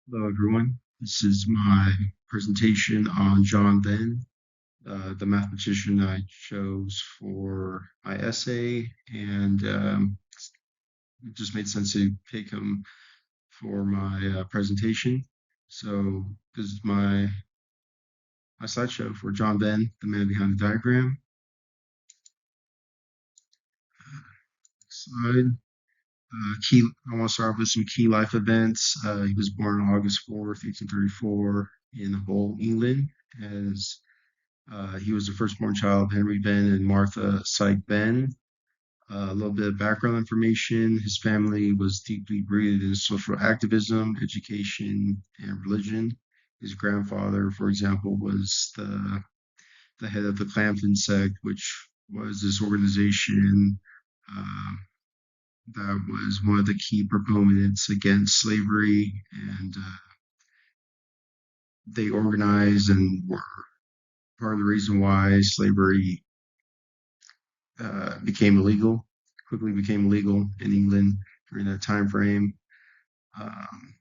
Hello, everyone. This is my presentation on John Venn, the mathematician I chose for my essay, and it just made sense to pick him for my presentation. So this is my slideshow for John Venn, the man behind the diagram. Slide. Key. I want to start with some key life events. He was born on August 4th, 1834, in Hull, England, as he was the firstborn child of Henry Venn and Martha Syke Venn. A little bit of background information. His family was deeply rooted in social activism, education, and religion. His grandfather, for example, was the head of the Clampton sect, which was this organization uh, that was one of the key proponents against slavery, and they organized and were part of the reason why slavery became illegal, quickly became illegal in England during that time frame. Um,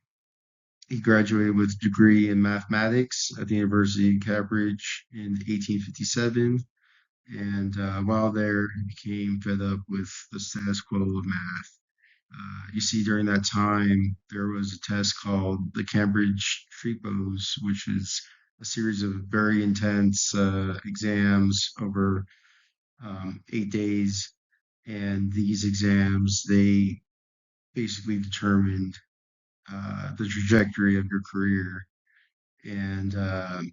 he graduated with a degree in mathematics at the University of Cambridge in 1857. And while there, he became fed up with the status quo of math. You see, during that time, there was a test called the Cambridge Tripos, which is a series of very intense exams over 8 days, and these exams they basically determined the trajectory of your career. And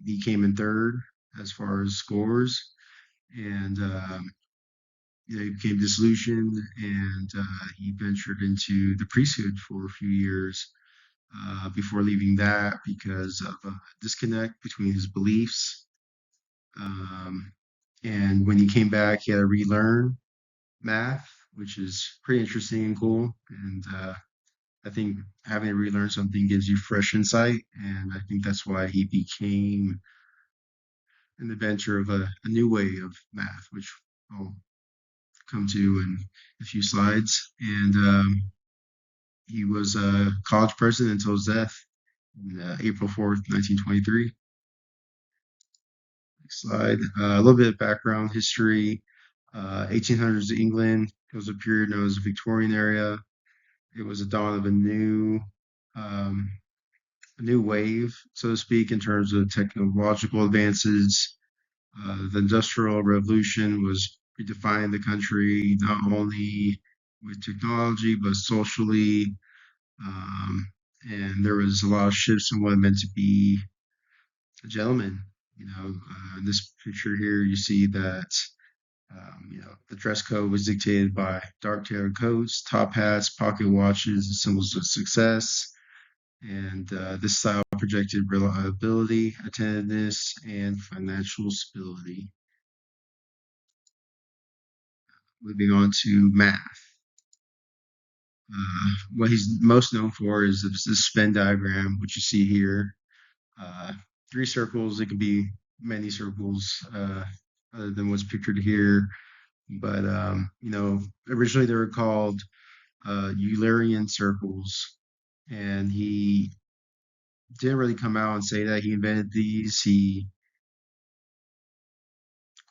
he came in third as far as scores, and he became disillusioned, and he ventured into the priesthood for a few years before leaving that because of a disconnect between his beliefs. Um, and when he came back, he had to relearn math, which is pretty interesting and cool. And I think having to relearn something gives you fresh insight, and I think that's why he became an inventor of a new way of math, which I'll come to in a few slides. And he was a college president until his death, April 4th, 1923. Next slide. A little bit of background history. 1800s England. It was a period known as the Victorian era. It was a dawn of um, a new wave, so to speak, in terms of technological advances. The Industrial Revolution was redefining the country not only with technology but socially. Um, and there was a lot of shifts in what it meant to be a gentleman. In this picture here, you see that the dress code was dictated by dark tailored coats, top hats, pocket watches, and symbols of success. And this style projected reliability, attentiveness, and financial stability. Moving on to math. What he's most known for is this Venn diagram, which you see here. Uh, Three circles, it could be many circles other than what's pictured here. But, originally they were called Eulerian circles. And he didn't really come out and say that he invented these. He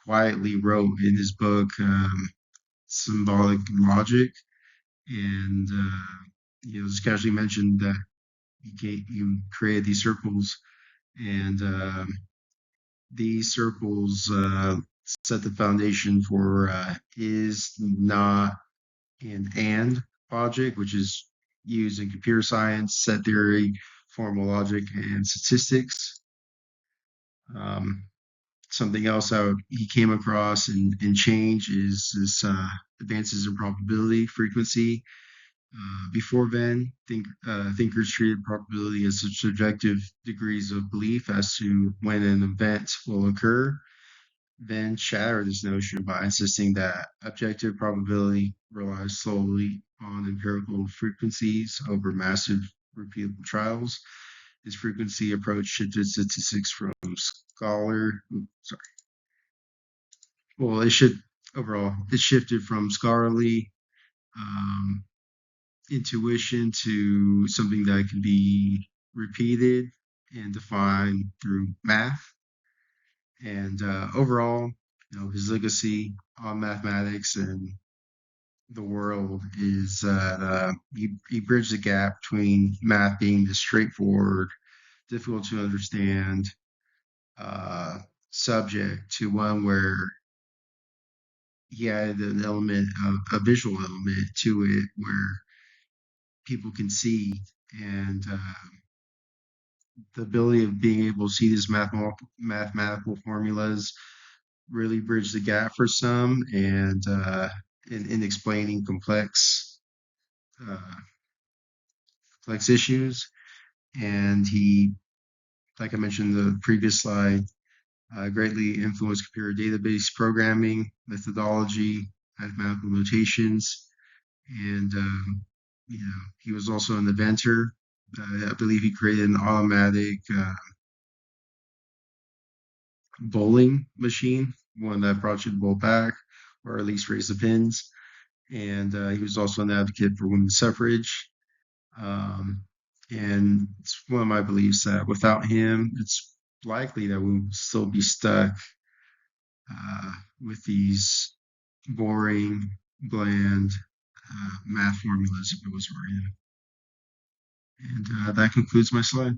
quietly wrote in his book symbolic logic, and just casually mentioned that he created these circles, and these circles set the foundation for is not and logic, which is used in computer science, set theory, formal logic, and statistics. Um, Something else he came across and change is this advances in probability frequency. Before Venn, thinkers treated probability as subjective degrees of belief as to when an event will occur. Venn shattered this notion by insisting that objective probability relies solely on empirical frequencies over massive repeatable trials. His frequency approach shifted statistics from sorry. Well, it shifted from scholarly um, intuition to something that can be repeated and defined through math. And overall, his legacy on mathematics and the world is that he bridged the gap between math being this straightforward, difficult to understand uh, subject to one where he added an element of a visual element to it where people can see, and the ability of being able to see these mathematical formulas really bridge the gap for some, and in explaining uh, complex issues. And he, like I mentioned in the previous slide, greatly influenced computer database programming methodology, mathematical notations, and he was also an inventor. I believe he created an automatic bowling machine, one that brought you the ball back, or at least raise the pins. And he was also an advocate for women's suffrage. Um, and it's one of my beliefs that without him, it's likely that we would still be stuck uh, with these boring, bland math formulas if it was for him. And that concludes my slide.